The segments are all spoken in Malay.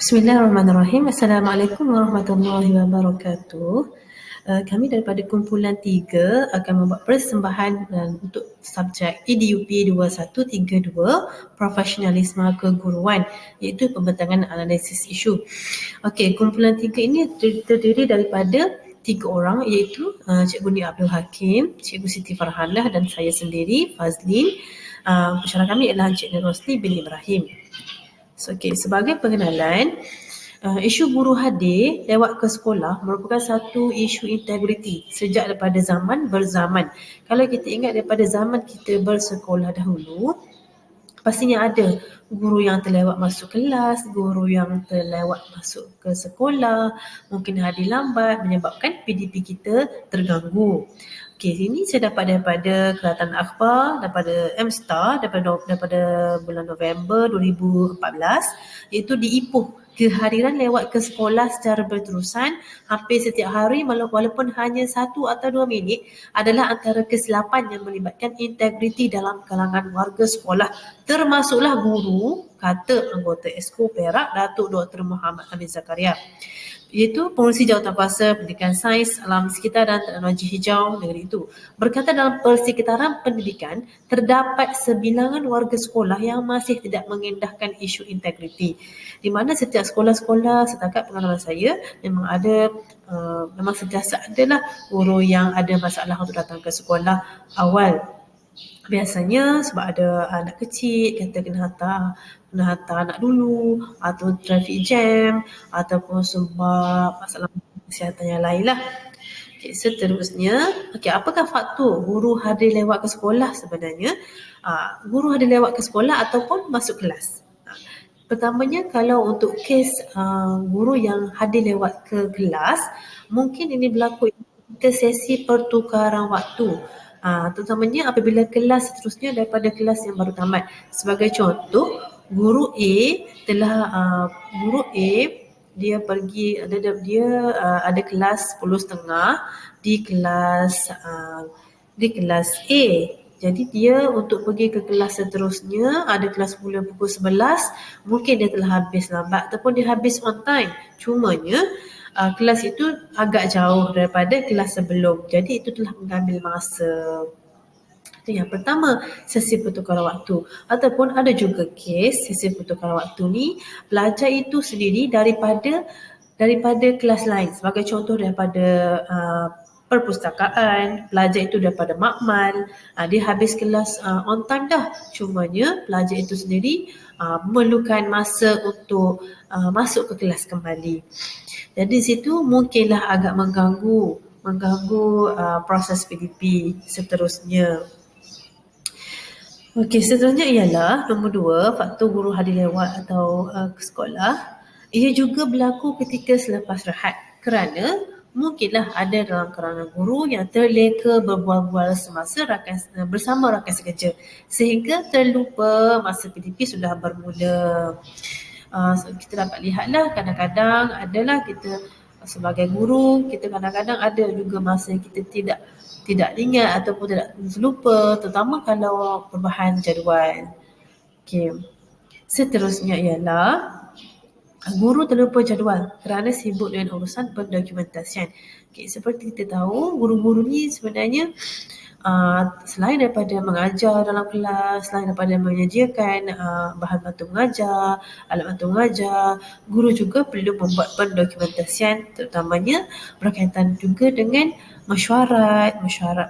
Bismillahirrahmanirrahim. Assalamualaikum warahmatullahi wabarakatuh. Kami daripada kumpulan 3 akan membuat persembahan untuk subjek EDUP 2132 Profesionalisme Keguruan, iaitu pembentangan analisis isu. Okey, kumpulan 3 ini terdiri daripada 3 orang, iaitu Cikgu Nia Abdul Hakim, Cikgu Siti Farhanah dan saya sendiri, Fazlin. Pensyarah kami adalah Encik Rosli bin Ibrahim. Sebagai pengenalan, isu buruh hadir lewat ke sekolah merupakan satu isu integriti sejak daripada zaman berzaman. Kalau kita ingat daripada zaman kita bersekolah dahulu, pastinya ada guru yang terlewat masuk kelas, guru yang terlewat masuk ke sekolah, mungkin hadir lambat menyebabkan PDP kita terganggu. Ini saya dapat daripada Kelatan Akhbar, daripada M-Star, daripada bulan November 2014, iaitu di Ipoh. Kehadiran lewat ke sekolah secara berterusan hampir setiap hari walaupun hanya 1 atau 2 minit adalah antara kesilapan yang melibatkan integriti dalam kalangan warga sekolah, termasuklah guru, kata anggota Esko Perak Datuk Dr. Muhammad Hamid Zakaria, iaitu pengurusi jawatankuasa pendidikan sains, alam sekitar dan teknologi hijau negeri itu. Berkata dalam persekitaran pendidikan, terdapat sebilangan warga sekolah yang masih tidak mengendahkan isu integriti. Di mana setiap sekolah-sekolah setakat pengalaman saya memang ada, memang sentiasa adalah guru yang ada masalah untuk datang ke sekolah awal. Biasanya sebab ada anak kecil, kata kena hantar anak dulu, atau traffic jam, ataupun sebab masalah kesihatan yang lain lah. Seterusnya, apakah faktor guru hadir lewat ke sekolah sebenarnya? Guru hadir lewat ke sekolah ataupun masuk kelas. Pertamanya, kalau untuk kes guru yang hadir lewat ke kelas, mungkin ini berlaku ke sesi pertukaran waktu. Terutamanya apabila kelas seterusnya daripada kelas yang baru tamat. Sebagai contoh, guru A dia pergi, dia ada kelas 10.30 di kelas A. Jadi dia untuk pergi ke kelas seterusnya, ada kelas mula pukul 11, mungkin dia telah habis lambat ataupun dia habis on time. Cumanya kelas itu agak jauh daripada kelas sebelum. Jadi itu telah mengambil masa. Itu yang pertama, sesi pertukaran waktu. Ataupun ada juga kes sesi pertukaran waktu ni, pelajar itu sendiri daripada kelas lain. Sebagai contoh daripada perpustakaan, pelajar itu daripada makmal, dia habis kelas on time dah. Cumanya pelajar itu sendiri memerlukan masa untuk masuk ke kelas kembali. Jadi situ mungkinlah agak mengganggu proses PDP seterusnya. Seterusnya ialah nombor 2, faktor guru hadir lewat atau ke sekolah. Ia juga berlaku ketika selepas rehat, kerana mungkinlah ada dalam kalangan guru yang terleka berbual-bual semasa bersama rakan sekerja sehingga terlupa masa PDP sudah bermula. Kita dapat lihatlah kadang-kadang adalah kita sebagai guru, kita kadang-kadang ada juga masa yang kita tidak ingat ataupun tidak terlupa, terutama kalau perubahan jadual. Seterusnya ialah guru terlupa jadual kerana sibuk dengan urusan pendokumentasian. Seperti kita tahu, guru-guru ni sebenarnya selain daripada mengajar dalam kelas, selain daripada menyediakan bahan bantu mengajar, alat bantu mengajar, guru juga perlu membuat pendokumentasian, terutamanya berkaitan juga dengan mesyuarat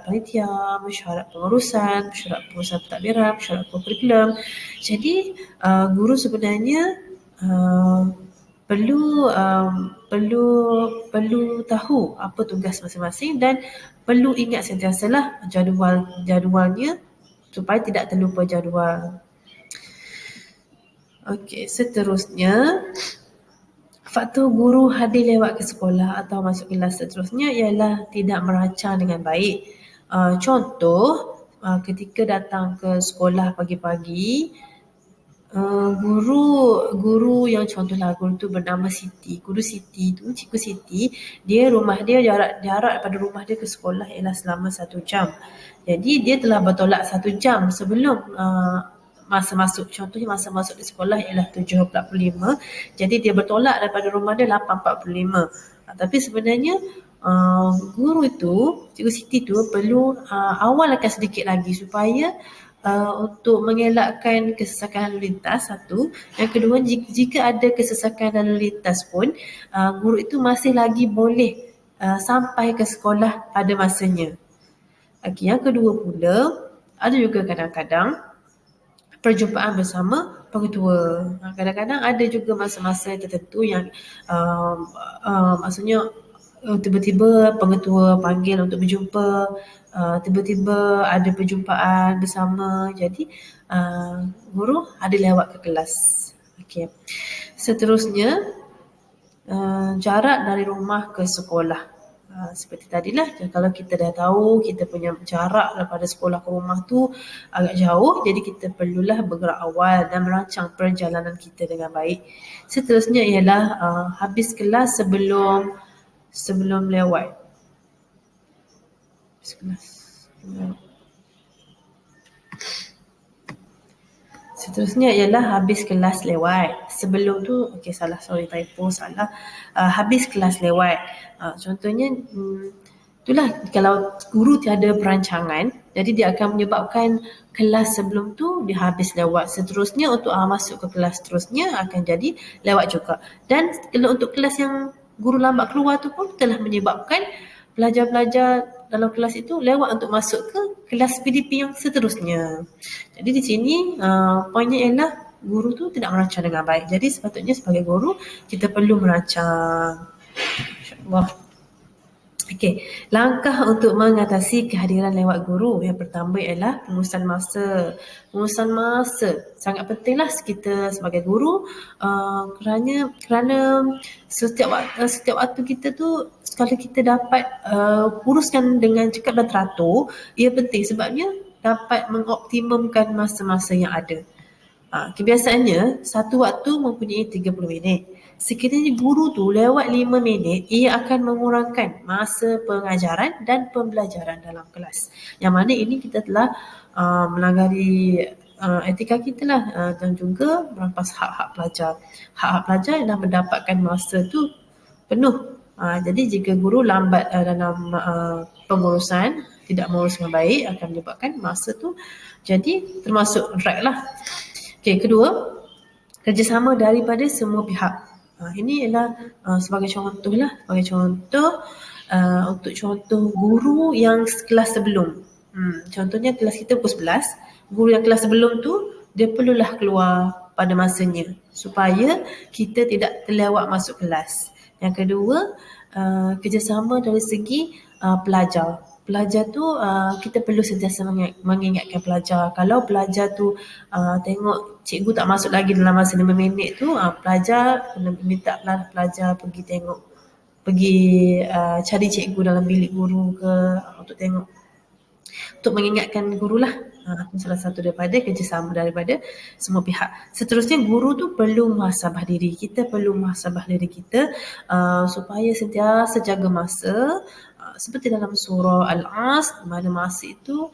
panitia, mesyuarat pengurusan, mesyuarat pengurusan pentadbiran, mesyuarat kurikulum. Jadi guru sebenarnya perlu tahu apa tugas masing-masing dan perlu ingat sentiasalah jadualnya supaya tidak terlupa jadual. Seterusnya, faktor guru hadir lewat ke sekolah atau masuk kelas seterusnya ialah tidak merancang dengan baik. Contoh, ketika datang ke sekolah pagi-pagi, guru yang contohlah guru tu bernama Siti. Guru Siti tu, Cikgu Siti, rumah dia jarak daripada rumah dia ke sekolah ialah selama 1 jam. Jadi dia telah bertolak 1 jam sebelum masa masuk. Contohnya masa masuk di sekolah ialah 7.45. Jadi dia bertolak daripada rumah dia 8.45. Tapi sebenarnya guru itu, Cikgu Siti tu perlu awalkan sedikit lagi supaya untuk mengelakkan kesesakan lalu lintas, satu. Yang kedua, jika ada kesesakan lalu lintas pun, guru itu masih lagi boleh sampai ke sekolah pada masanya. Okey, yang kedua pula, ada juga kadang-kadang perjumpaan bersama pengetua. Kadang-kadang ada juga masa-masa tertentu yang maksudnya tiba-tiba pengetua panggil untuk berjumpa, tiba-tiba ada perjumpaan bersama. Jadi guru ada lewat ke kelas. Okey. Seterusnya, jarak dari rumah ke sekolah. Seperti tadilah, kalau kita dah tahu kita punya jarak daripada sekolah ke rumah tu agak jauh, jadi kita perlulah bergerak awal dan merancang perjalanan kita dengan baik. Seterusnya ialah habis kelas sebelum lewat. Habis kelas. Seterusnya ialah habis kelas lewat. Sebelum tu, sorry typo, salah. Habis kelas lewat. Contohnya, itulah kalau guru tiada perancangan, jadi dia akan menyebabkan kelas sebelum tu dia habis lewat. Seterusnya untuk masuk ke kelas seterusnya akan jadi lewat juga. Dan kalau untuk kelas yang guru lambat keluar tu pun telah menyebabkan pelajar-pelajar dalam kelas itu lewat untuk masuk ke kelas PDP yang seterusnya. Jadi di sini poinnya ialah guru tu tidak merancang dengan baik. Jadi sepatutnya sebagai guru kita perlu merancang. InsyaAllah. Okey, langkah untuk mengatasi kehadiran lewat guru. Yang pertama ialah pengurusan masa. Pengurusan masa sangat pentinglah kita sebagai guru kerana setiap waktu kita tu, kalau kita dapat uruskan dengan cepat dan teratur, ia penting sebabnya dapat mengoptimumkan masa-masa yang ada. Kebiasaannya, satu waktu mempunyai 30 minit. Sekiranya guru tu lewat 5 minit, ia akan mengurangkan masa pengajaran dan pembelajaran dalam kelas. Yang mana ini kita telah melanggaри etika kita lah, dan juga merampas hak-hak pelajar. Hak-hak pelajar ialah mendapatkan masa tu penuh. Jadi jika guru lambat dalam pengurusan, tidak mengurus dengan baik, akan menyebabkan masa tu jadi termasuk drag lah. Okey, kedua, kerjasama daripada semua pihak. Ini ialah sebagai contoh lah, untuk contoh guru yang kelas sebelum. Contohnya kelas kita pukul 11, guru yang kelas sebelum tu dia perlulah keluar pada masanya supaya kita tidak terlewat masuk kelas. Yang kedua, kerjasama dari segi pelajar. Pelajar tu kita perlu sentiasa mengingatkan pelajar. Kalau pelajar tu tengok cikgu tak masuk lagi dalam masa 5 minit tu, pelajar kena minta pelajar pergi cari cikgu dalam bilik guru ke, untuk mengingatkan gurulah. Salah satu daripada kerjasama daripada semua pihak. Seterusnya, guru tu perlu muhasabah diri. Kita perlu muhasabah diri kita supaya sentiasa jaga masa. Seperti dalam surah Al-Asr, mana masa itu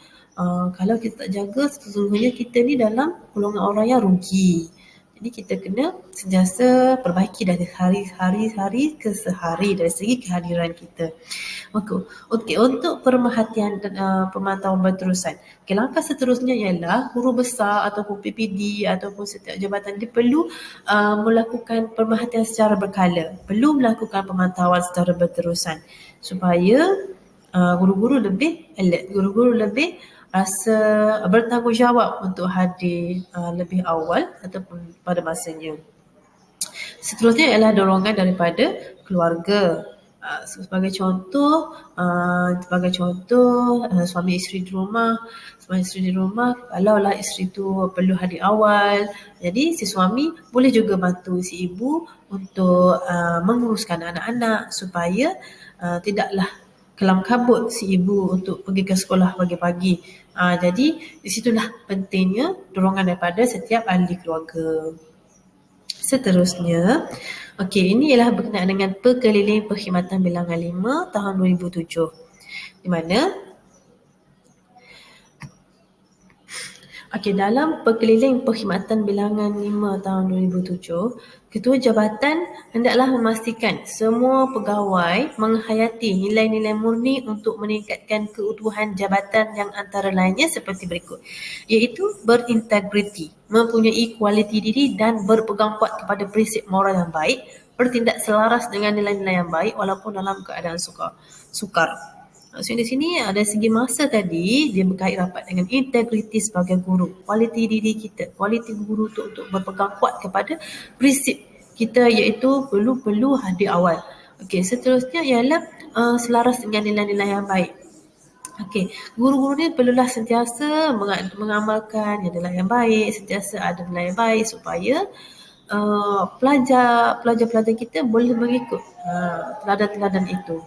kalau kita tak jaga, sesungguhnya kita ni dalam golongan orang yang rugi. Jadi kita kena sentiasa perbaiki dari hari ke sehari dari segi kehadiran kita. Okey, untuk pemerhatian dan pemantauan berterusan. Okay, langkah seterusnya ialah guru besar ataupun PPD ataupun setiap jabatan dia perlu melakukan pemerhatian secara berkala. Perlu melakukan pemantauan secara berterusan supaya guru-guru lebih alert, guru-guru lebih rasa bertanggungjawab untuk hadir lebih awal ataupun pada masanya. Seterusnya ialah dorongan daripada keluarga. Sebagai contoh, suami isteri di rumah, kalaulah isteri tu perlu hadir awal, jadi si suami boleh juga bantu si ibu untuk menguruskan anak-anak supaya tidaklah kelam kabut si ibu untuk pergi ke sekolah pagi-pagi. Jadi di situlah pentingnya dorongan daripada setiap ahli keluarga. Seterusnya, ini ialah berkenaan dengan Perkeliling Perkhidmatan Bilangan 5 tahun 2007. Di mana Okey, dalam Perkeliling Perkhidmatan Bilangan 5 tahun 2007, Ketua Jabatan hendaklah memastikan semua pegawai menghayati nilai-nilai murni untuk meningkatkan keutuhan jabatan yang antara lainnya seperti berikut, iaitu berintegriti, mempunyai kualiti diri dan berpegang kuat kepada prinsip moral yang baik, bertindak selaras dengan nilai-nilai yang baik walaupun dalam keadaan sukar. So di sini ada segi masa tadi, dia berkait rapat dengan integriti sebagai guru, kualiti diri kita, kualiti guru untuk berpegang kuat kepada prinsip kita, iaitu perlu hadir awal. Okey, seterusnya ialah selaras dengan nilai-nilai yang baik. Okey, guru-guru ni perlulah sentiasa mengamalkan nilai yang baik, sentiasa ada nilai yang baik supaya pelajar-pelajar kita boleh mengikut teladan-teladan itu.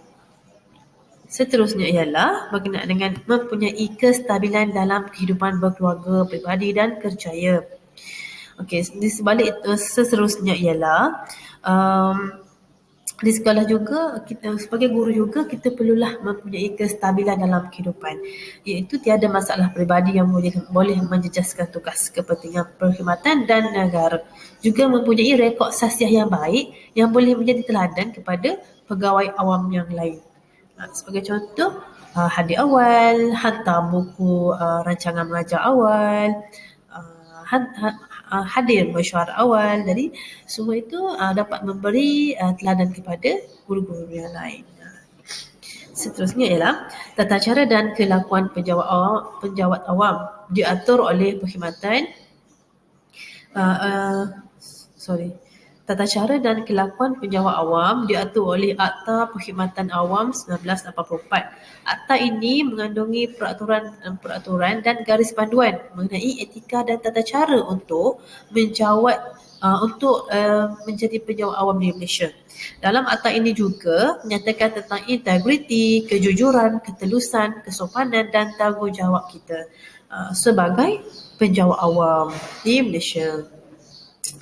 Seterusnya ialah berkenaan dengan mempunyai kestabilan dalam kehidupan berkeluarga, peribadi dan kerjaya. Okey, di sebalik itu seterusnya ialah di sekolah juga, kita sebagai guru juga kita perlulah mempunyai kestabilan dalam kehidupan, iaitu tiada masalah peribadi yang boleh menjejaskan tugas kepentingan perkhidmatan dan negara. Juga mempunyai rekod sahsiah yang baik yang boleh menjadi teladan kepada pegawai awam yang lain. Sebagai contoh, hadir awal, hantar buku rancangan mengajar awal, hadir mesyuarat awal. Jadi semua itu dapat memberi teladan kepada guru-guru yang lain. Seterusnya ialah tata cara dan kelakuan penjawat awam diatur oleh perkhidmatan Tata cara dan kelakuan penjawat awam diatur oleh Akta Perkhidmatan Awam 1984. Akta ini mengandungi peraturan dan garis panduan mengenai etika dan tata cara untuk menjadi penjawat awam di Malaysia. Dalam akta ini juga menyatakan tentang integriti, kejujuran, ketelusan, kesopanan dan tanggungjawab kita sebagai penjawat awam di Malaysia.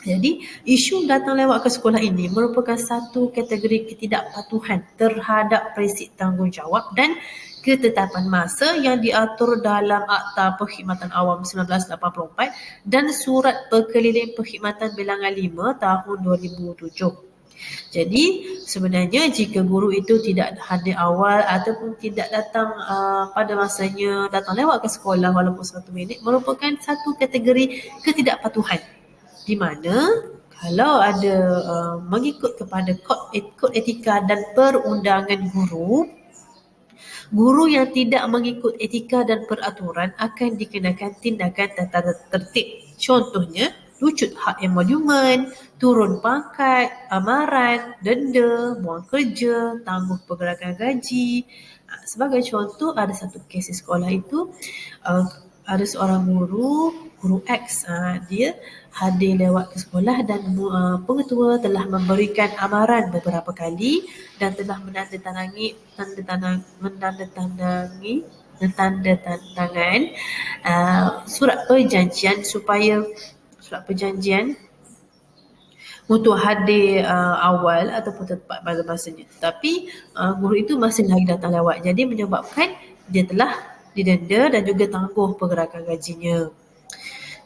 Jadi, isu datang lewat ke sekolah ini merupakan satu kategori ketidakpatuhan terhadap prinsip tanggungjawab dan ketetapan masa yang diatur dalam Akta Perkhidmatan Awam 1984 dan Surat Perkeliling Perkhidmatan Bilangan 5 tahun 2007. Jadi, sebenarnya jika guru itu tidak hadir awal ataupun tidak datang pada masanya, datang lewat ke sekolah walaupun 1 minit, merupakan satu kategori ketidakpatuhan, di mana kalau ada mengikut kepada kod etika dan perundangan guru yang tidak mengikut etika dan peraturan akan dikenakan tindakan tata tertib. Contohnya, lucut hak emolumen, turun pangkat, amaran, denda, buang kerja, tangguh pergerakan gaji. Sebagai contoh, ada satu kes di sekolah itu, ada seorang guru X, dia hadir lewat ke sekolah dan pengetua telah memberikan amaran beberapa kali dan telah menandatangan surat perjanjian untuk hadir awal ataupun tepat pada masanya. Tetapi guru itu masih lagi datang lewat. Jadi menyebabkan dia telah didenda dan juga tangguh pergerakan gajinya.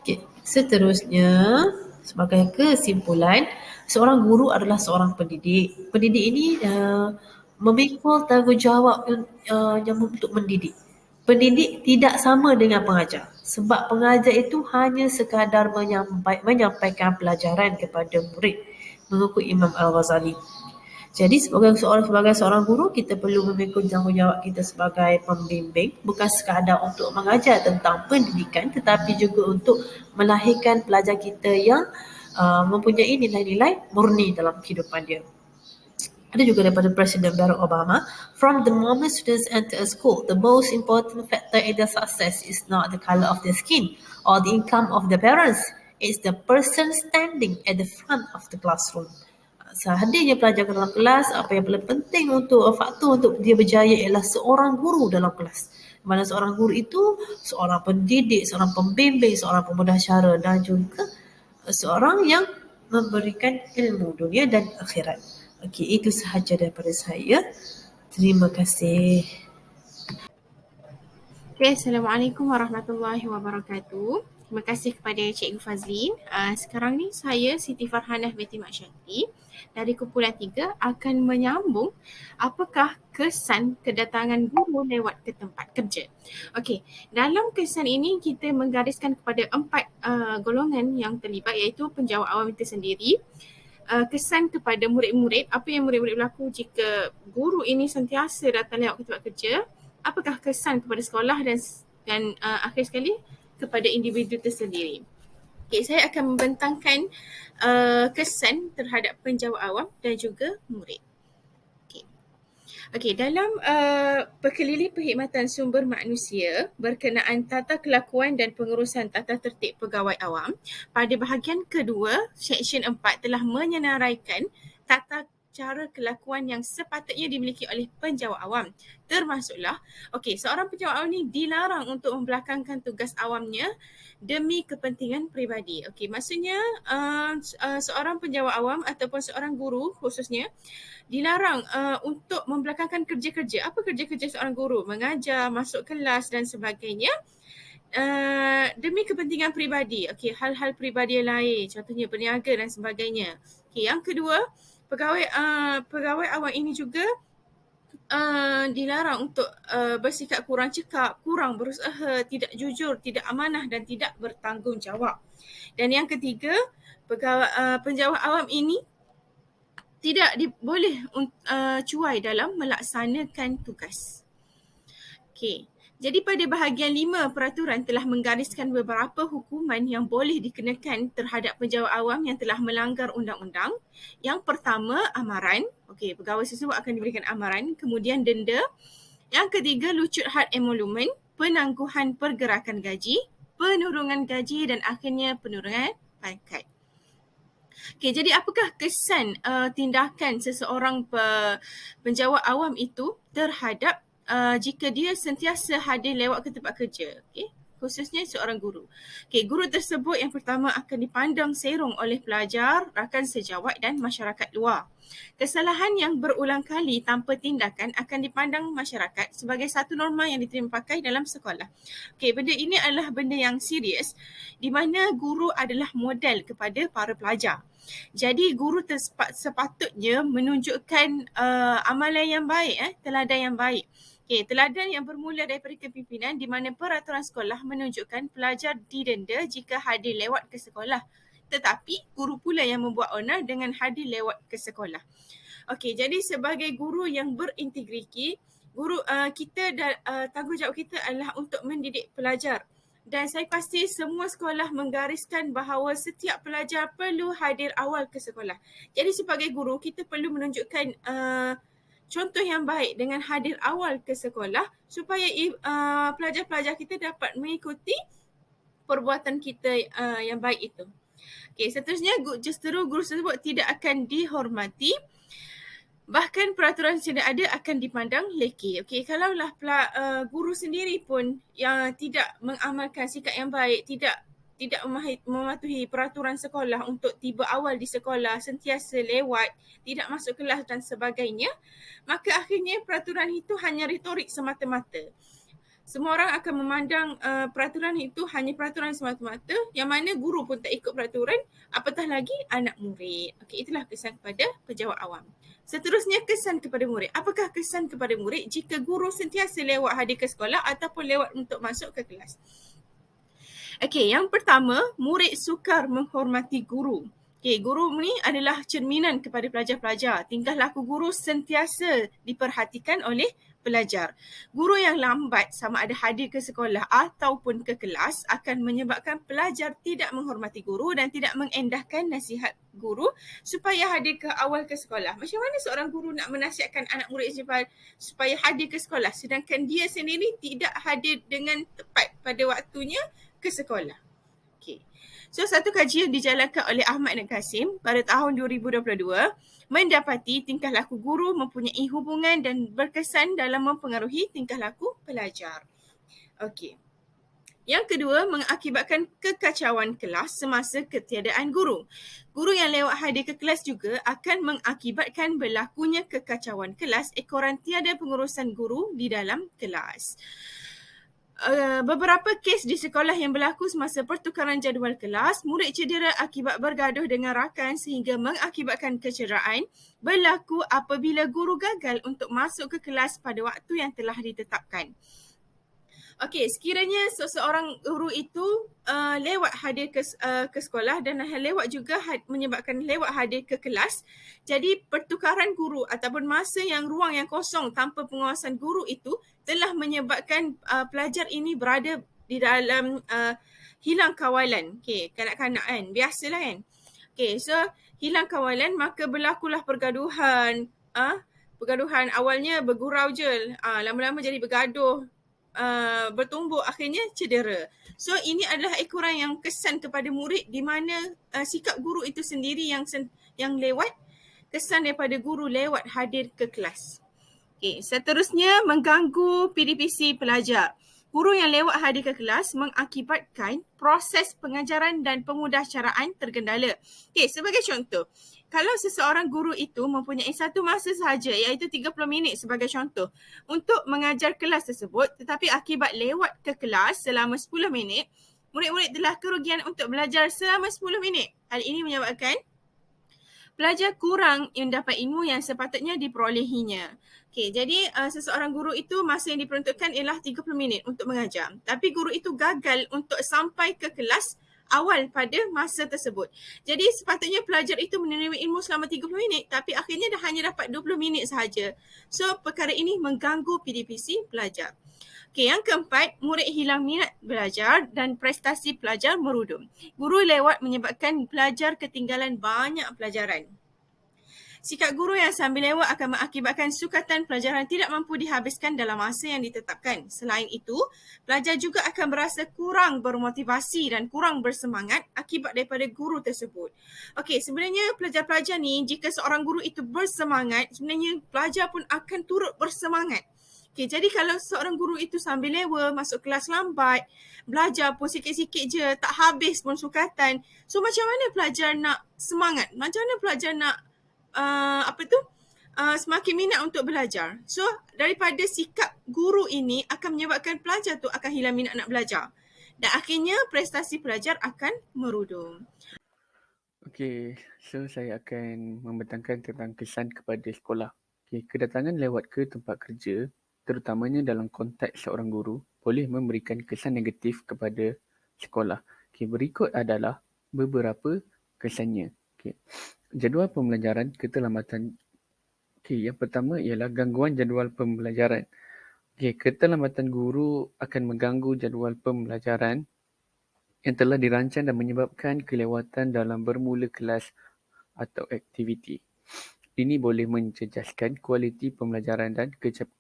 Okay. Seterusnya, sebagai kesimpulan, seorang guru adalah seorang pendidik. Pendidik ini memikul tanggungjawab yang untuk mendidik. Pendidik tidak sama dengan pengajar, sebab pengajar itu hanya sekadar menyampaikan pelajaran kepada murid, mengikut Imam Al-Ghazali. Jadi sebagai seorang guru, kita perlu memikul tanggungjawab kita sebagai pembimbing, bukan sekadar untuk mengajar tentang pendidikan, tetapi juga untuk melahirkan pelajar kita yang mempunyai nilai-nilai murni dalam kehidupan dia. Ada juga daripada Presiden Barack Obama, from the moment students enter a school, the most important factor in their success is not the color of their skin or the income of their parents. It's the person standing at the front of the classroom. Hadirnya pelajar ke dalam kelas, apa yang paling penting faktor untuk dia berjaya ialah seorang guru dalam kelas. Mana seorang guru itu seorang pendidik, seorang pembimbing, seorang pemudah cara dan juga seorang yang memberikan ilmu dunia dan akhirat. Okey, itu sahaja daripada saya. Terima kasih. Okay, Assalamualaikum warahmatullahi wabarakatuh. Terima kasih kepada Cikgu Fazlin. Sekarang ni saya Siti Farhanah binti Mak Syakri dari kumpulan 3 akan menyambung apakah kesan kedatangan guru lewat ke tempat kerja. Okey, dalam kesan ini kita menggariskan kepada 4 golongan yang terlibat, iaitu penjawat awam itu sendiri, kesan kepada murid-murid, apa yang murid-murid berlaku jika guru ini sentiasa datang lewat ke tempat kerja, apakah kesan kepada sekolah dan akhir sekali kepada individu tersendiri. Okay, saya akan membentangkan kesan terhadap penjawat awam dan juga murid. Okey, dalam perkelili perkhidmatan sumber manusia berkenaan tata kelakuan dan pengurusan tata tertib pegawai awam, pada bahagian kedua, Seksyen 4 telah menyenaraikan tata cara kelakuan yang sepatutnya dimiliki oleh penjawat awam. Termasuklah, seorang penjawat awam ni dilarang untuk membelakangkan tugas awamnya demi kepentingan peribadi. Maksudnya seorang penjawat awam ataupun seorang guru khususnya dilarang untuk membelakangkan kerja-kerja. Apa kerja-kerja seorang guru? Mengajar, masuk kelas dan sebagainya demi kepentingan peribadi. Hal-hal peribadi lain, contohnya berniaga dan sebagainya. Yang kedua, pegawai awam ini juga dilarang untuk bersikap kurang cekap, kurang berusaha, tidak jujur, tidak amanah dan tidak bertanggungjawab. Dan yang ketiga, penjawat awam ini tidak boleh cuai dalam melaksanakan tugas. Jadi pada bahagian 5, peraturan telah menggariskan beberapa hukuman yang boleh dikenakan terhadap penjawat awam yang telah melanggar undang-undang. Yang pertama, amaran. Pegawai tersebut akan diberikan amaran. Kemudian denda. Yang ketiga, lucut had emolumen, penangguhan pergerakan gaji, penurunan gaji dan akhirnya penurunan pangkat. Jadi apakah kesan tindakan seseorang penjawat awam itu terhadap jika dia sentiasa hadir lewat ke tempat kerja? Khususnya seorang guru. Guru tersebut yang pertama akan dipandang serong oleh pelajar, rakan sejawat dan masyarakat luar. Kesalahan yang berulang kali tanpa tindakan akan dipandang masyarakat sebagai satu norma yang diterima pakai dalam sekolah. Benda ini adalah benda yang serius di mana guru adalah model kepada para pelajar. Jadi guru sepatutnya menunjukkan amalan yang baik, teladan yang baik. Teladan yang bermula daripada kepimpinan di mana peraturan sekolah menunjukkan pelajar didenda jika hadir lewat ke sekolah. Tetapi guru pula yang membuat onar dengan hadir lewat ke sekolah. Jadi sebagai guru yang berintegriti, kita dan tanggungjawab kita adalah untuk mendidik pelajar. Dan saya pasti semua sekolah menggariskan bahawa setiap pelajar perlu hadir awal ke sekolah. Jadi sebagai guru, kita perlu menunjukkan contoh yang baik dengan hadir awal ke sekolah supaya pelajar-pelajar kita dapat mengikuti perbuatan kita yang baik itu. Seterusnya, justeru guru tersebut tidak akan dihormati. Bahkan peraturan sedia ada akan dipandang leki. Kalaulah guru sendiri pun yang tidak mengamalkan sikap yang baik, tidak mematuhi peraturan sekolah untuk tiba awal di sekolah, sentiasa lewat, tidak masuk kelas dan sebagainya, maka akhirnya peraturan itu hanya retorik semata-mata. Semua orang akan memandang peraturan itu hanya peraturan semata-mata, yang mana guru pun tak ikut peraturan, apatah lagi anak murid. Itulah kesan kepada penjawat awam. Seterusnya, kesan kepada murid. Apakah kesan kepada murid jika guru sentiasa lewat hadir ke sekolah ataupun lewat untuk masuk ke kelas? Yang pertama, murid sukar menghormati guru. Guru ni adalah cerminan kepada pelajar-pelajar. Tingkah laku guru sentiasa diperhatikan oleh pelajar. Guru yang lambat sama ada hadir ke sekolah ataupun ke kelas akan menyebabkan pelajar tidak menghormati guru dan tidak mengendahkan nasihat guru supaya hadir ke awal ke sekolah. Macam mana seorang guru nak menasihatkan anak murid supaya hadir ke sekolah sedangkan dia sendiri tidak hadir dengan tepat pada waktunya ke sekolah? So, satu kajian dijalankan oleh Ahmad dan Kasim pada tahun 2022 mendapati tingkah laku guru mempunyai hubungan dan berkesan dalam mempengaruhi tingkah laku pelajar. Yang kedua, mengakibatkan kekacauan kelas semasa ketiadaan guru. Guru yang lewat hadir ke kelas juga akan mengakibatkan berlakunya kekacauan kelas ekoran tiada pengurusan guru di dalam kelas. beberapa kes di sekolah yang berlaku semasa pertukaran jadual kelas, murid cedera akibat bergaduh dengan rakan sehingga mengakibatkan kecederaan berlaku apabila guru gagal untuk masuk ke kelas pada waktu yang telah ditetapkan. Okey, sekiranya seseorang guru itu lewat hadir ke sekolah dan lewat juga menyebabkan lewat hadir ke kelas, jadi pertukaran guru ataupun masa yang ruang yang kosong tanpa pengawasan guru itu telah menyebabkan pelajar ini berada di dalam hilang kawalan. Okey, kanak-kanak kan, biasalah kan. Okey, so hilang kawalan maka berlakulah pergaduhan. Pergaduhan awalnya bergurau je, lama-lama jadi bergaduh, bertumbuk, akhirnya cedera. So ini adalah ekoran yang kesan kepada murid di mana sikap guru itu sendiri yang lewat, kesan daripada guru lewat hadir ke kelas. Okay, seterusnya mengganggu PDPC pelajar. Guru yang lewat hadir ke kelas mengakibatkan proses pengajaran dan pemudahcaraan tergendala. Okay, sebagai contoh, kalau seseorang guru itu mempunyai satu masa sahaja iaitu 30 minit sebagai contoh untuk mengajar kelas tersebut, tetapi akibat lewat ke kelas selama 10 minit, murid-murid telah kerugian untuk belajar selama 10 minit. Hal ini menyebabkan pelajar kurang mendapat ilmu yang sepatutnya diperolehinya. Okey, jadi seseorang guru itu masa yang diperuntukkan ialah 30 minit untuk mengajar. Tapi guru itu gagal untuk sampai ke kelas awal pada masa tersebut. Jadi sepatutnya pelajar itu menerima ilmu selama 30 minit tapi akhirnya dah hanya dapat 20 minit sahaja. So perkara ini mengganggu PDPC pelajar. Okey, yang keempat, murid hilang minat belajar dan prestasi pelajar merudum. Guru lewat menyebabkan pelajar ketinggalan banyak pelajaran. Sikap guru yang sambil lewat akan mengakibatkan sukatan pelajaran tidak mampu dihabiskan dalam masa yang ditetapkan. Selain itu, pelajar juga akan berasa kurang bermotivasi dan kurang bersemangat akibat daripada guru tersebut. Okey, sebenarnya pelajar-pelajar ni, jika seorang guru itu bersemangat, sebenarnya pelajar pun akan turut bersemangat. Okay, jadi kalau seorang guru itu sambil lewa, masuk kelas lambat, belajar pun sikit-sikit je, tak habis pun sukatan. So macam mana pelajar nak semangat? Macam mana pelajar nak semakin minat untuk belajar? So daripada sikap guru ini akan menyebabkan pelajar tu akan hilang minat nak belajar. Dan akhirnya prestasi pelajar akan merudum. Okey, so saya akan membentangkan tentang kesan kepada sekolah. Okey, kedatangan lewat ke tempat kerja, terutamanya dalam konteks seorang guru, boleh memberikan kesan negatif kepada sekolah. Okey, berikut adalah beberapa kesannya. Okey, jadual pembelajaran keterlambatan. Okey, yang pertama ialah gangguan jadual pembelajaran. Okey, keterlambatan guru akan mengganggu jadual pembelajaran yang telah dirancang dan menyebabkan kelewatan dalam bermula kelas atau aktiviti. Ini boleh menjejaskan kualiti pembelajaran dan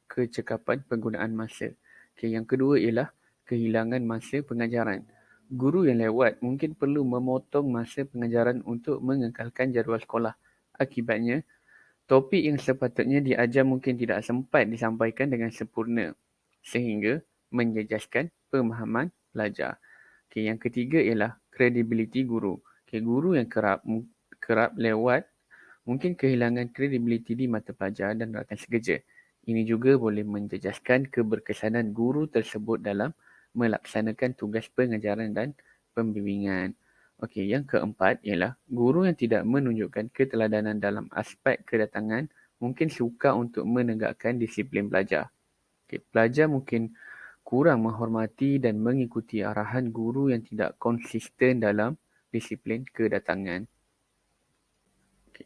kecekapan penggunaan masa. Okay, yang kedua ialah kehilangan masa pengajaran. Guru yang lewat mungkin perlu memotong masa pengajaran untuk mengekalkan jadual sekolah. Akibatnya, topik yang sepatutnya diajar mungkin tidak sempat disampaikan dengan sempurna sehingga menjejaskan pemahaman pelajar. Okay, yang ketiga ialah kredibiliti guru. Okay, guru yang kerap lewat mungkin kehilangan kredibiliti di mata pelajar dan rakan sekerja. Ini juga boleh menjejaskan keberkesanan guru tersebut dalam melaksanakan tugas pengajaran dan pembimbingan. Okey, yang keempat ialah guru yang tidak menunjukkan keteladanan dalam aspek kedatangan mungkin sukar untuk menegakkan disiplin pelajar. Okay, pelajar mungkin kurang menghormati dan mengikuti arahan guru yang tidak konsisten dalam disiplin kedatangan.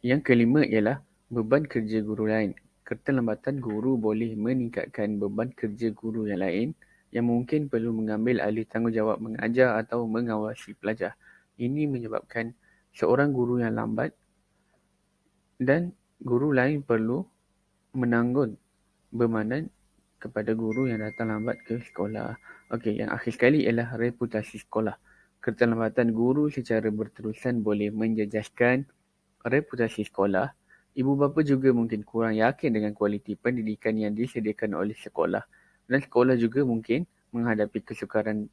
Yang kelima ialah beban kerja guru lain. Keterlambatan guru boleh meningkatkan beban kerja guru yang lain yang mungkin perlu mengambil alih tanggungjawab mengajar atau mengawasi pelajar. Ini menyebabkan seorang guru yang lambat dan guru lain perlu menanggung bebanan kepada guru yang datang lambat ke sekolah. Okey, yang akhir sekali ialah reputasi sekolah. Keterlambatan guru secara berterusan boleh menjejaskan reputasi sekolah. Ibu bapa juga mungkin kurang yakin dengan kualiti pendidikan yang disediakan oleh sekolah. Dan sekolah juga mungkin menghadapi kesukaran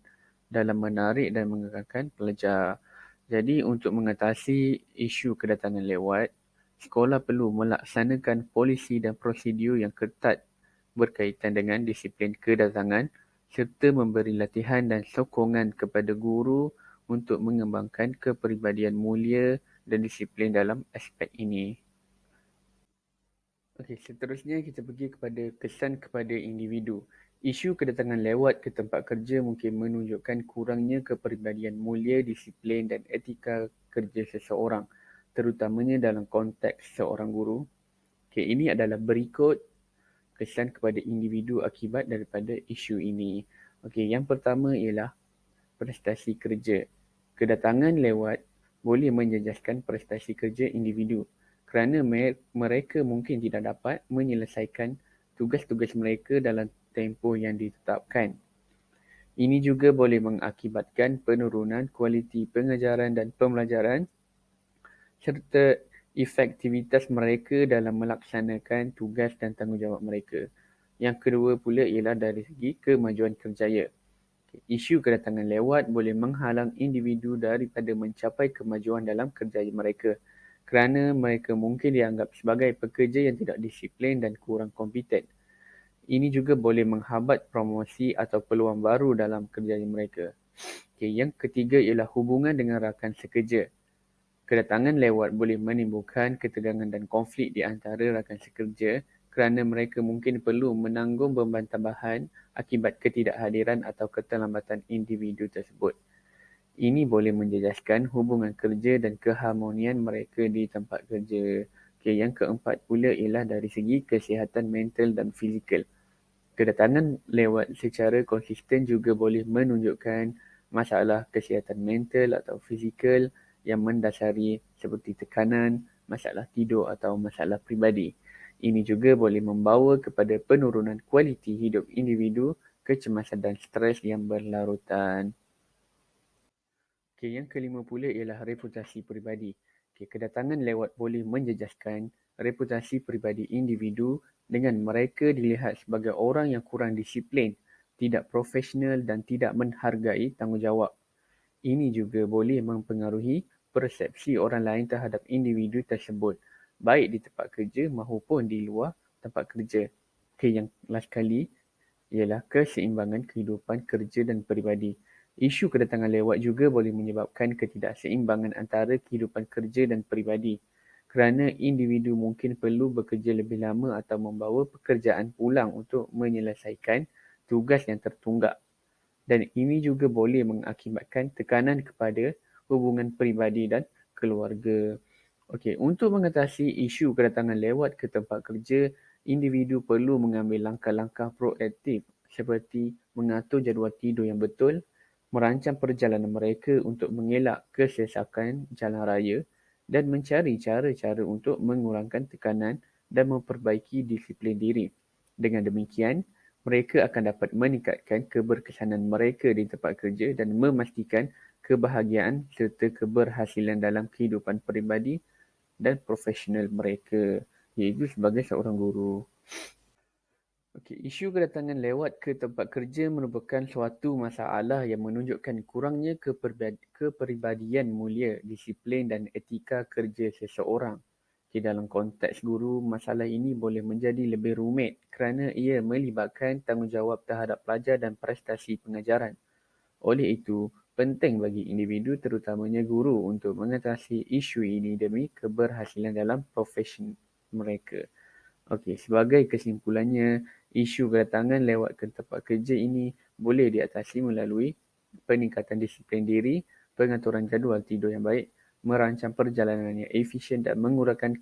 dalam menarik dan mengekalkan pelajar. Jadi untuk mengatasi isu kedatangan lewat, sekolah perlu melaksanakan polisi dan prosedur yang ketat berkaitan dengan disiplin kedatangan serta memberi latihan dan sokongan kepada guru untuk mengembangkan kepribadian mulia dan disiplin dalam aspek ini. Okey, seterusnya kita pergi kepada kesan kepada individu. Isu kedatangan lewat ke tempat kerja mungkin menunjukkan kurangnya kepribadian mulia, disiplin dan etika kerja seseorang, terutamanya dalam konteks seorang guru. Okey, ini adalah berikut kesan kepada individu akibat daripada isu ini. Okey, yang pertama ialah prestasi kerja. Kedatangan lewat boleh menjejaskan prestasi kerja individu kerana mereka mungkin tidak dapat menyelesaikan tugas-tugas mereka dalam tempoh yang ditetapkan. Ini juga boleh mengakibatkan penurunan kualiti pengajaran dan pembelajaran serta efektivitas mereka dalam melaksanakan tugas dan tanggungjawab mereka. Yang kedua pula ialah dari segi kemajuan kerjaya. Isu kedatangan lewat boleh menghalang individu daripada mencapai kemajuan dalam kerjaya mereka kerana mereka mungkin dianggap sebagai pekerja yang tidak disiplin dan kurang kompeten. Ini juga boleh menghambat promosi atau peluang baru dalam kerjaya mereka. Yang ketiga ialah hubungan dengan rakan sekerja. Kedatangan lewat boleh menimbulkan ketegangan dan konflik di antara rakan sekerja kerana mereka mungkin perlu menanggung beban tambahan akibat ketidakhadiran atau keterlambatan individu tersebut. Ini boleh menjejaskan hubungan kerja dan keharmonian mereka di tempat kerja. Yang keempat pula ialah dari segi kesihatan mental dan fizikal. Kedatangan lewat secara konsisten juga boleh menunjukkan masalah kesihatan mental atau fizikal yang mendasari seperti tekanan, masalah tidur atau masalah peribadi. Ini juga boleh membawa kepada penurunan kualiti hidup individu, kecemasan dan stres yang berlarutan. Yang kelima pula ialah reputasi peribadi. Kedatangan lewat boleh menjejaskan reputasi peribadi individu dengan mereka dilihat sebagai orang yang kurang disiplin, tidak profesional dan tidak menghargai tanggungjawab. Ini juga boleh mempengaruhi persepsi orang lain terhadap individu tersebut, baik di tempat kerja maupun di luar tempat kerja. Yang last kali ialah keseimbangan kehidupan kerja dan peribadi. Isu kedatangan lewat juga boleh menyebabkan ketidakseimbangan antara kehidupan kerja dan peribadi kerana individu mungkin perlu bekerja lebih lama atau membawa pekerjaan pulang untuk menyelesaikan tugas yang tertunggak. Dan ini juga boleh mengakibatkan tekanan kepada hubungan peribadi dan keluarga. Untuk mengatasi isu kedatangan lewat ke tempat kerja, individu perlu mengambil langkah-langkah proaktif seperti mengatur jadual tidur yang betul, merancang perjalanan mereka untuk mengelak kesesakan jalan raya dan mencari cara-cara untuk mengurangkan tekanan dan memperbaiki disiplin diri. Dengan demikian, mereka akan dapat meningkatkan keberkesanan mereka di tempat kerja dan memastikan kebahagiaan serta keberhasilan dalam kehidupan peribadi dan profesional mereka, iaitu sebagai seorang guru. Isu kedatangan lewat ke tempat kerja merupakan suatu masalah yang menunjukkan kurangnya kepribadian mulia, disiplin dan etika kerja seseorang. Dalam konteks guru, masalah ini boleh menjadi lebih rumit kerana ia melibatkan tanggungjawab terhadap pelajar dan prestasi pengajaran. Oleh itu, penting bagi individu terutamanya guru untuk mengatasi isu ini demi keberhasilan dalam profesi mereka. Sebagai kesimpulannya, isu kedatangan lewat ke tempat kerja ini boleh diatasi melalui peningkatan disiplin diri, pengaturan jadual tidur yang baik, merancang perjalanan yang efisien dan mengurangkan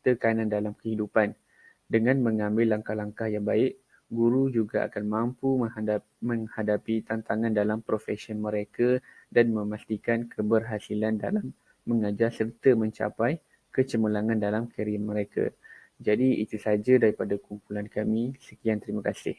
tekanan dalam kehidupan. Dengan mengambil langkah-langkah yang baik, guru juga akan mampu menghadapi tantangan dalam profesi mereka dan memastikan keberhasilan dalam mengajar serta mencapai kecemerlangan dalam karier mereka. Jadi itu sahaja daripada kumpulan kami. Sekian, terima kasih.